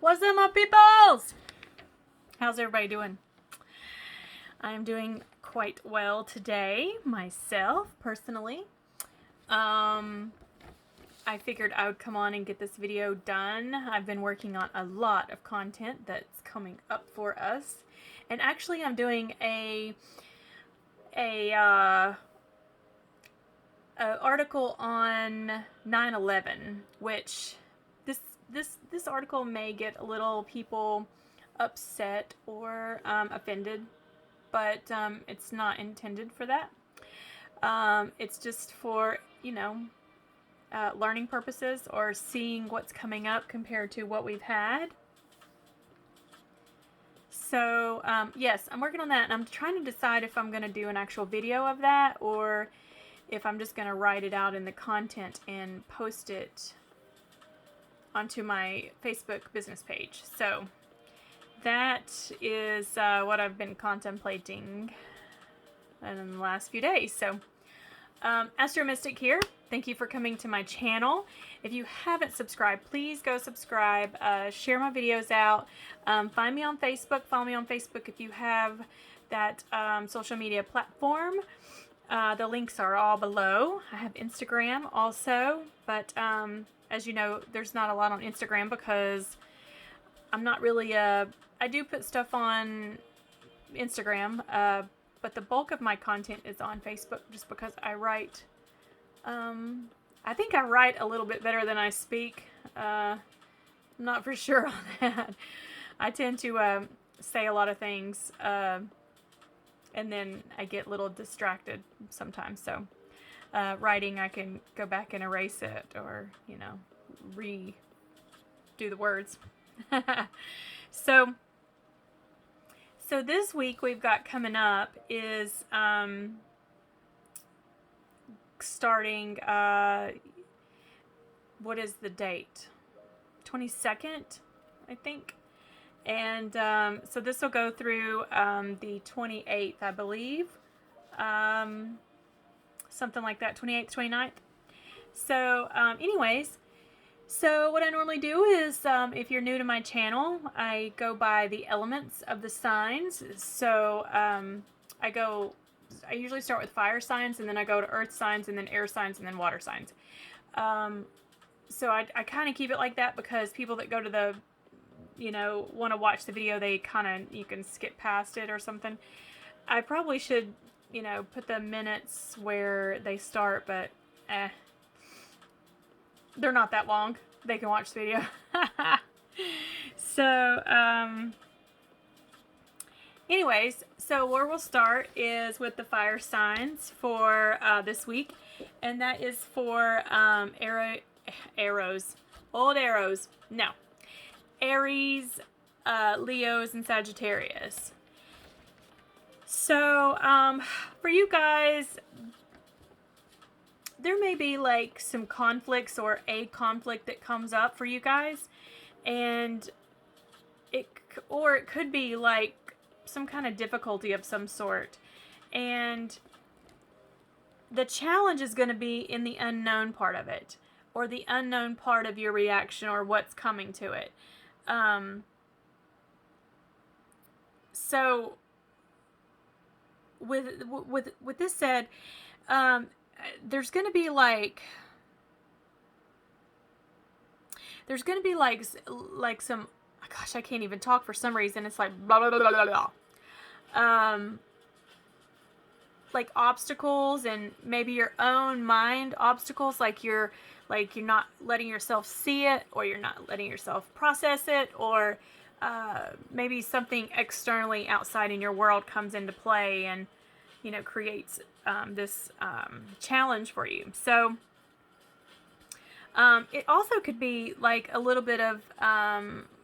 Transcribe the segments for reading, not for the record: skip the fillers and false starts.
What's up, my peoples? How's everybody doing? I'm doing quite well today, myself, personally. I figured I would come on and get this video done. I've been working on a lot of content that's coming up for us. And actually, I'm doing a article on 9/11, which this article may get a little people upset or offended, but it's not intended for that. It's just for, learning purposes or seeing what's coming up compared to what we've had. So, yes, I'm working on that, and I'm trying to decide if I'm going to do an actual video of that or if I'm just going to write it out in the content and post it onto my Facebook business page. So, that is what I've been contemplating in the last few days. So, Astro Mystic here. Thank you for coming to my channel. If you haven't subscribed, please go subscribe. Share my videos out. Find me on Facebook. Follow me on Facebook if you have that social media platform. The links are all below. I have Instagram also, but as you know, there's not a lot on Instagram because I'm not really I do put stuff on Instagram, but the bulk of my content is on Facebook just because I write. I think I write a little bit better than I speak. I'm not for sure on that. I tend to say a lot of things, and then I get a little distracted sometimes. So writing, I can go back and erase it or, redo the words. So this week we've got coming up is starting, what is the date? 22nd, I think. And so this will go through the 28th, I believe. Something like that, 28th, 29th. So anyways, so what I normally do is, if you're new to my channel, I go by the elements of the signs. So I usually start with fire signs, and then I go to earth signs, and then air signs, and then water signs. So I kind of keep it like that because people that go to the, want to watch the video, you can skip past it or something. I probably should, put the minutes where they start, but they're not that long. They can watch the video. So, anyways, so where we'll start is with the fire signs for this week. And that is for arrows. Old arrows. No. Aries, Leos, and Sagittarius. So, for you guys, there may be like some conflicts or a conflict that comes up for you guys, and it could be like some kind of difficulty of some sort, and the challenge is going to be in the unknown part of it, or the unknown part of your reaction, or what's coming to it. So with this said, there's going to be like some, gosh, I can't even talk for some reason. It's like blah, blah, blah, blah, blah. Like obstacles, and maybe your own mind obstacles, like you're not letting yourself see it, or you're not letting yourself process it, or maybe something externally outside in your world comes into play and, creates this challenge for you. So it also could be like a little bit of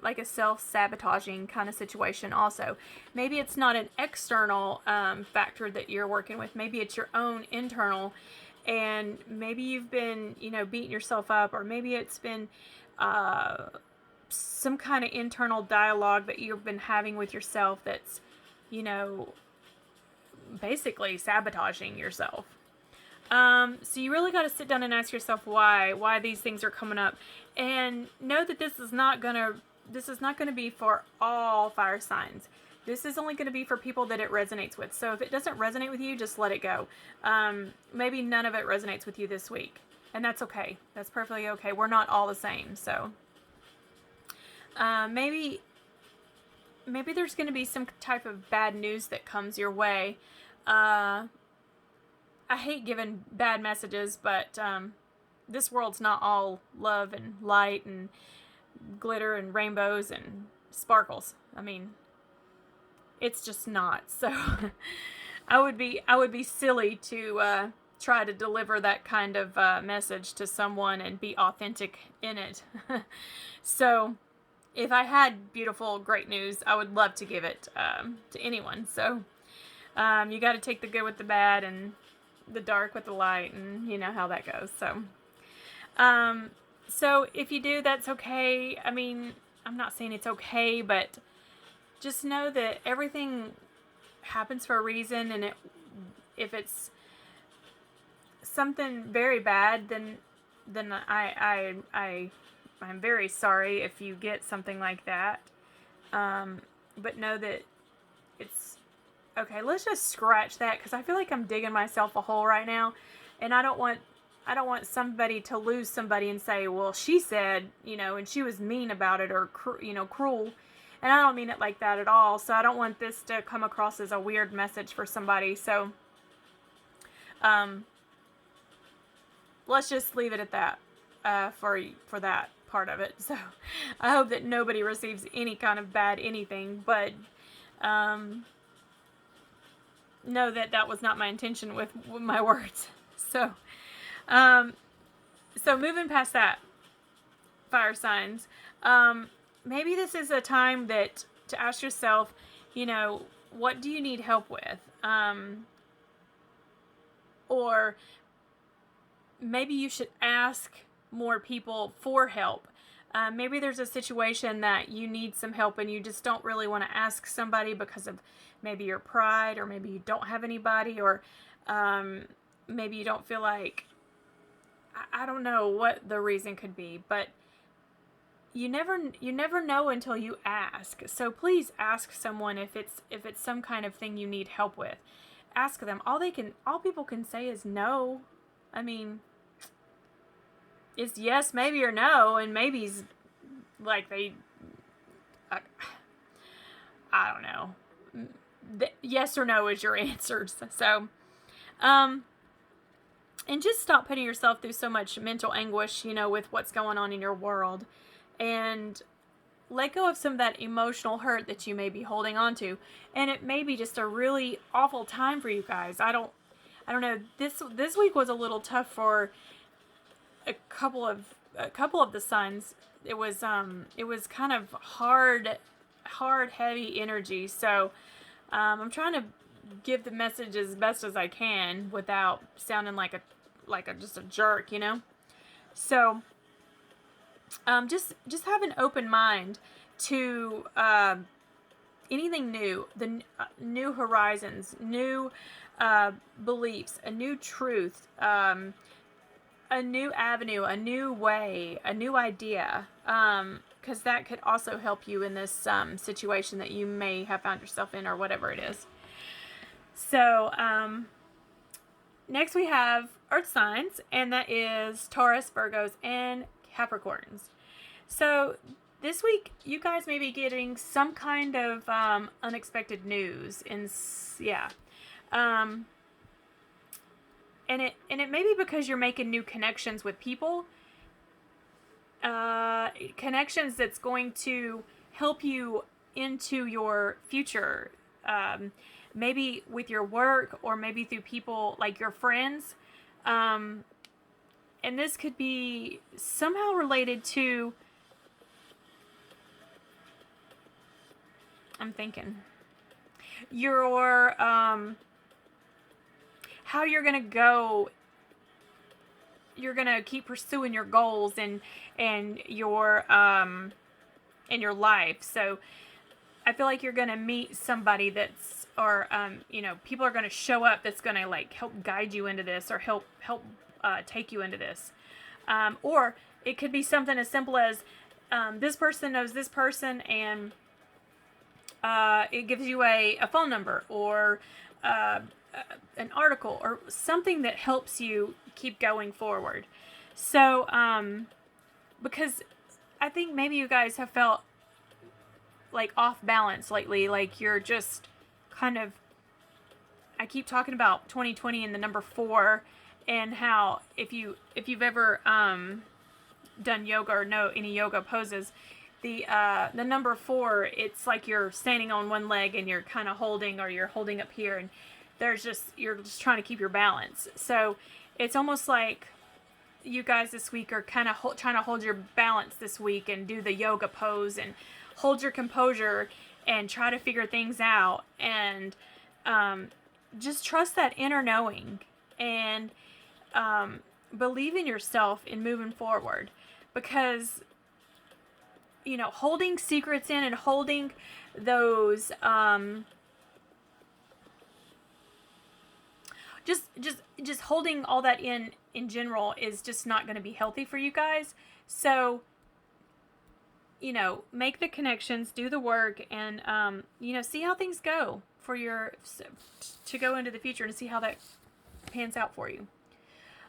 like a self-sabotaging kind of situation also. Maybe it's not an external factor that you're working with. Maybe it's your own internal, and maybe you've been, beating yourself up, or maybe it's been some kind of internal dialogue that you've been having with yourself that's, basically sabotaging yourself. So you really got to sit down and ask yourself why these things are coming up, and know that this is not going to this is not going to be for all fire signs. This is only going to be for people that it resonates with. So if it doesn't resonate with you, just let it go. Maybe none of it resonates with you this week. And that's okay. That's perfectly okay. We're not all the same. So maybe there's going to be some type of bad news that comes your way. I hate giving bad messages, but this world's not all love and light and glitter and rainbows and sparkles. I mean, it's just not. So I would be silly to try to deliver that kind of message to someone and be authentic in it. So if I had beautiful, great news, I would love to give it to anyone. So you got to take the good with the bad and the dark with the light, and you know how that goes. So if you do, that's okay. I mean, I'm not saying it's okay, but just know that everything happens for a reason, and if it's something very bad, then I'm very sorry if you get something like that. But know that it's okay. Let's just scratch that, because I feel like I'm digging myself a hole right now, and I don't want somebody to lose somebody and say, well, she said, and she was mean about it, or cruel. And I don't mean it like that at all. So I don't want this to come across as a weird message for somebody. So let's just leave it at that for that part of it. So I hope that nobody receives any kind of bad anything, but know that that was not my intention with my words. So so moving past that, fire signs, maybe this is a time to ask yourself, what do you need help with? Or maybe you should ask more people for help. Maybe there's a situation that you need some help and you just don't really want to ask somebody because of maybe your pride, or maybe you don't have anybody, or maybe you don't feel like, I don't know what the reason could be, but you never know until you ask. So please ask someone if it's some kind of thing you need help with. Ask them. All people can say is no. I mean, it's yes, maybe, or no, and maybe's like I don't know. Yes or no is your answers. So, and just stop putting yourself through so much mental anguish, with what's going on in your world. And let go of some of that emotional hurt that you may be holding on to. And it may be just a really awful time for you guys. I don't know. This week was a little tough for a couple of the signs. It was kind of hard, heavy energy. So I'm trying to give the message as best as I can without sounding like just a jerk, So just have an open mind to anything new, the new horizons, new beliefs, a new truth, a new avenue, a new way, a new idea, because that could also help you in this situation that you may have found yourself in, or whatever it is. So next we have Earth signs, and that is Taurus, Virgos, and Capricorns. So this week you guys may be getting some kind of unexpected news, and and it may be because you're making new connections with people, connections that's going to help you into your future, maybe with your work, or maybe through people like your friends, and this could be somehow related to, I'm thinking, your how you're gonna go. You're gonna keep pursuing your goals and your in your life. So I feel like you're gonna meet somebody that's, or people are gonna show up that's gonna help guide you into this, or help take you into this. Or it could be something as simple as this person knows this person, and it gives you a phone number or an article or something that helps you keep going forward. So, because I think maybe you guys have felt like off balance lately, like you're just kind of, I keep talking about 2020 and the number 4, and how if you've ever done yoga or know any yoga poses, the number 4, it's like you're standing on one leg and you're kind of holding, or you're holding up here, and you're just trying to keep your balance. So it's almost like you guys this week are kind of trying to hold your balance this week and do the yoga pose and hold your composure and try to figure things out, and just trust that inner knowing, and believe in yourself in moving forward, because holding secrets in and holding those just holding all that in general is just not going to be healthy for you guys. So make the connections, do the work, and see how things go for to go into the future, and see how that pans out for you.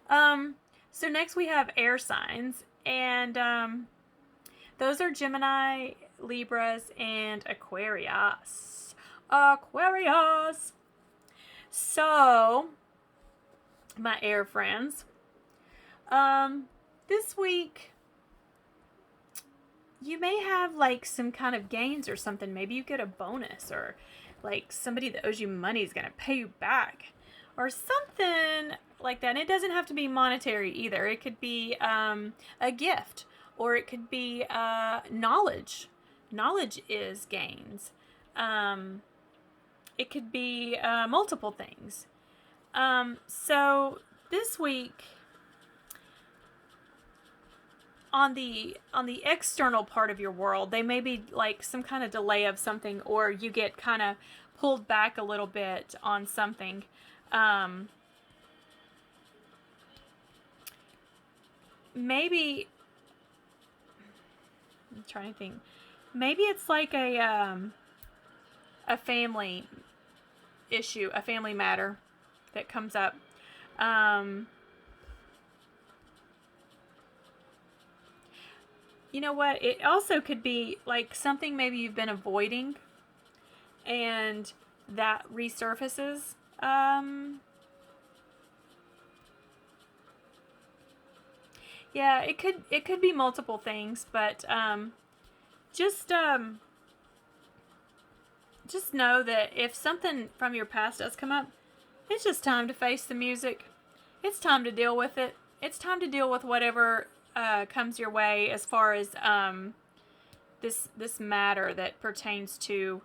So next we have air signs, and those are Gemini, Libras, and Aquarius. So, my air friends, this week you may have like some kind of gains or something. Maybe you get a bonus, or like somebody that owes you money is going to pay you back, or something like that. And it doesn't have to be monetary either. It could be a gift, or it could be knowledge. Knowledge is gains. It could be multiple things. So this week, on the external part of your world, they may be like some kind of delay of something, or you get kind of pulled back a little bit on something. Maybe, I'm trying to think. Maybe it's like a family issue, a family matter that comes up. You know what? It also could be like something maybe you've been avoiding, and that resurfaces. Yeah, it could be multiple things, but just know that if something from your past does come up, it's just time to face the music. It's time to deal with it. It's time to deal with whatever comes your way as far as this matter that pertains to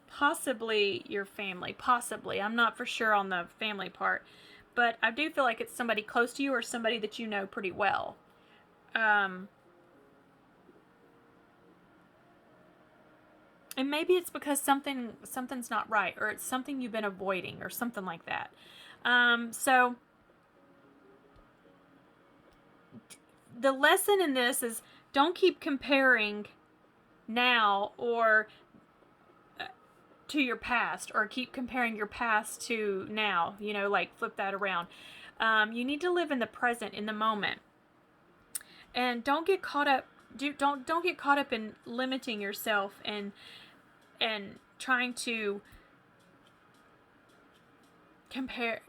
possibly your family. Possibly. I'm not for sure on the family part, but I do feel like it's somebody close to you, or somebody that you know pretty well. And maybe it's because something's not right, or it's something you've been avoiding, or something like that. So the lesson in this is, don't keep comparing now or to your past, or keep comparing your past to now, like flip that around. You need to live in the present, in the moment. And don't get caught up don't get caught up in limiting yourself and trying to compare,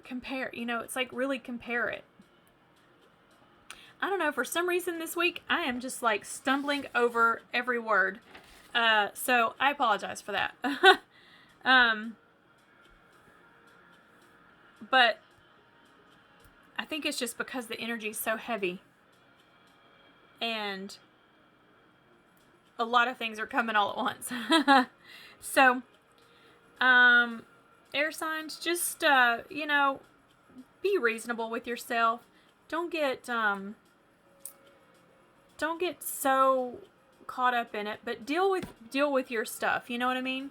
it's like really compare it. I don't know, for some reason this week I am just like stumbling over every word. So I apologize for that. But I think it's just because the energy is so heavy, and a lot of things are coming all at once. So, air signs, just, be reasonable with yourself. Don't get so caught up in it, but deal with your stuff. You know what I mean?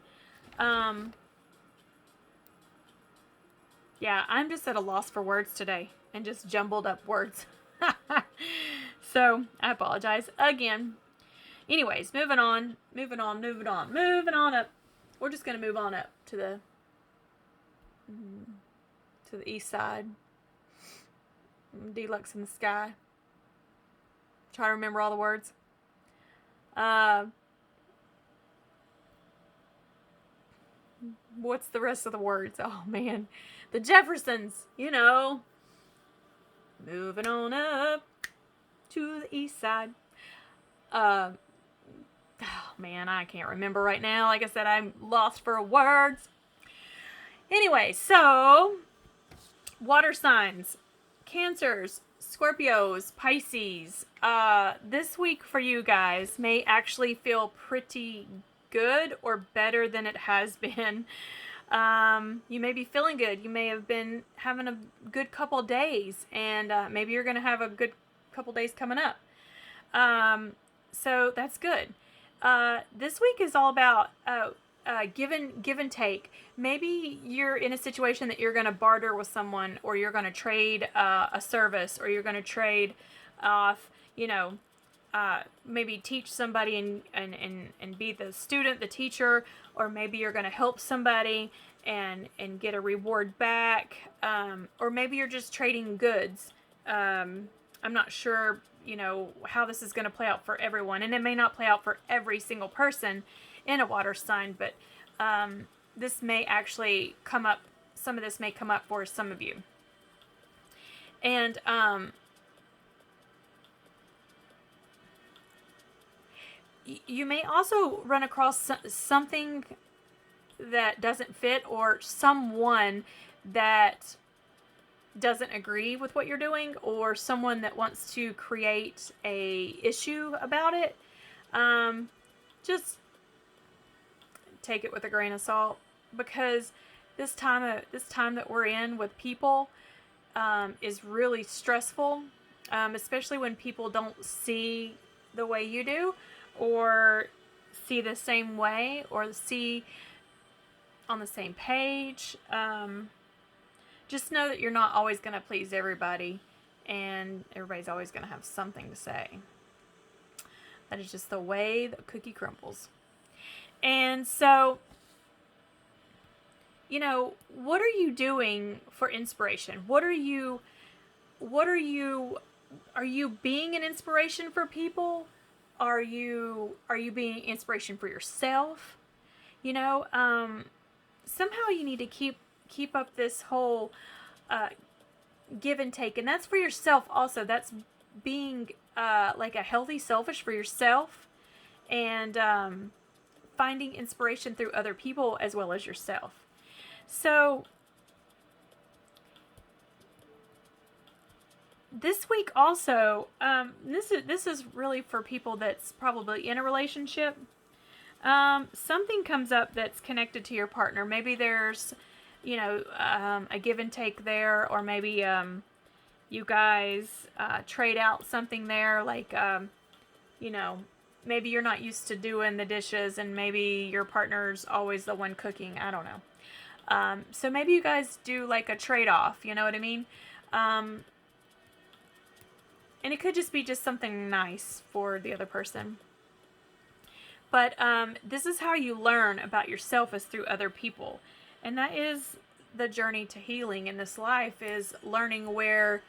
Yeah, I'm just at a loss for words today, and just jumbled up words. So, I apologize again. Anyways, moving on up. We're just going to move on up to the east side. Deluxe in the sky. Try to remember all the words. What's the rest of the words? Oh, man. The Jeffersons, you know. Moving on up to the east side. Oh, man, I can't remember right now. Like I said, I'm lost for words. Anyway, so water signs, Cancers, Scorpios, Pisces. This week for you guys may actually feel pretty good or better than it has been. You may be feeling good. You may have been having a good couple days, and maybe you're going to have a good couple days coming up. So that's good. This week is all about give and take. Maybe you're in a situation that you're going to barter with someone, or you're going to trade a service, or you're going to trade off, maybe teach somebody and be the student, the teacher, or maybe you're going to help somebody and get a reward back, or maybe you're just trading goods. I'm not sure, how this is going to play out for everyone, and it may not play out for every single person in a water sign, but this may actually come up. Some of this may come up for some of you. And you may also run across something that doesn't fit, or someone that doesn't agree with what you're doing, or someone that wants to create a issue about it. Just take it with a grain of salt, because this time that we're in with people is really stressful, especially when people don't see the way you do, or see the same way, or see on the same page. Just know that you're not always going to please everybody, and everybody's always going to have something to say. That is just the way the cookie crumbles. And so, what are you doing for inspiration? Are you being an inspiration for people? Are you being inspiration for yourself? Somehow you need to keep up this whole give and take, and that's for yourself also. That's being like a healthy selfish for yourself, and finding inspiration through other people as well as yourself. So this week also, this is really for people that's probably in a relationship. Something comes up that's connected to your partner. Maybe there's a give and take there, or maybe you guys trade out something there, like maybe you're not used to doing the dishes, and maybe your partner's always the one cooking. I don't know. So maybe you guys do like a trade-off, you know what I mean? And it could just be something nice for the other person. But this is how you learn about yourself, is through other people. And that is the journey to healing in this life, is learning where,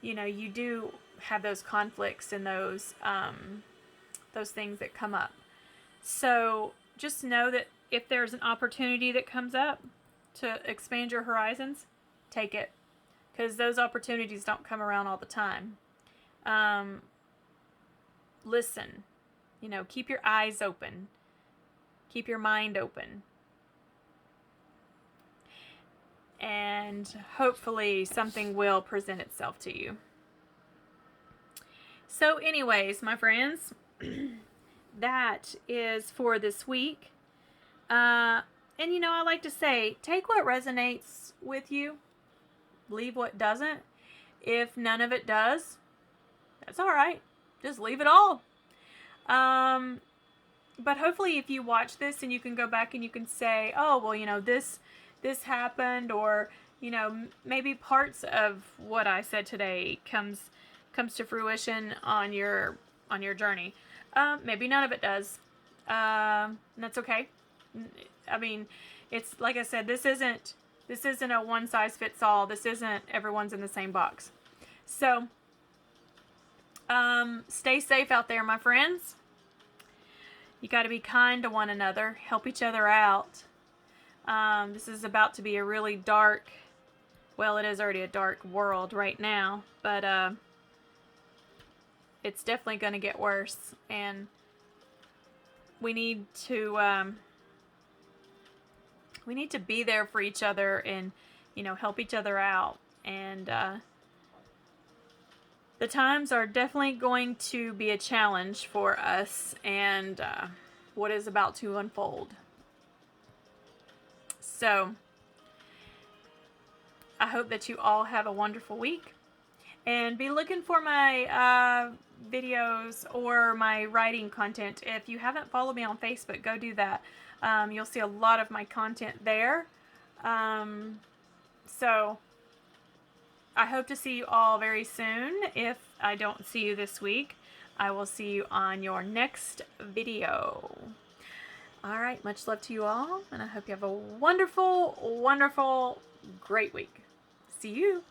you do have those conflicts and those things that come up. So just know that if there's an opportunity that comes up to expand your horizons, take it. Because those opportunities don't come around all the time. Listen. Keep your eyes open. Keep your mind open. And hopefully something will present itself to you. So anyways, my friends, that is for this week. And I like to say, take what resonates with you. Leave what doesn't. If none of it does, that's all right. Just leave it all. But hopefully if you watch this and you can go back and you can say, oh, well, this happened, or, maybe parts of what I said today comes to fruition on your journey. Maybe none of it does. That's okay. I mean, it's like I said, this isn't a one size fits all. This isn't everyone's in the same box. So, stay safe out there, my friends. You got to be kind to one another. Help each other out. This is about to be a really dark, well, it is already a dark world right now, but it's definitely going to get worse, and we need to be there for each other and, help each other out. And the times are definitely going to be a challenge for us and what is about to unfold. So, I hope that you all have a wonderful week. And be looking for my videos or my writing content. If you haven't followed me on Facebook, go do that. You'll see a lot of my content there. So, I hope to see you all very soon. If I don't see you this week, I will see you on your next video. All right, much love to you all, and I hope you have a wonderful, wonderful, great week. See you.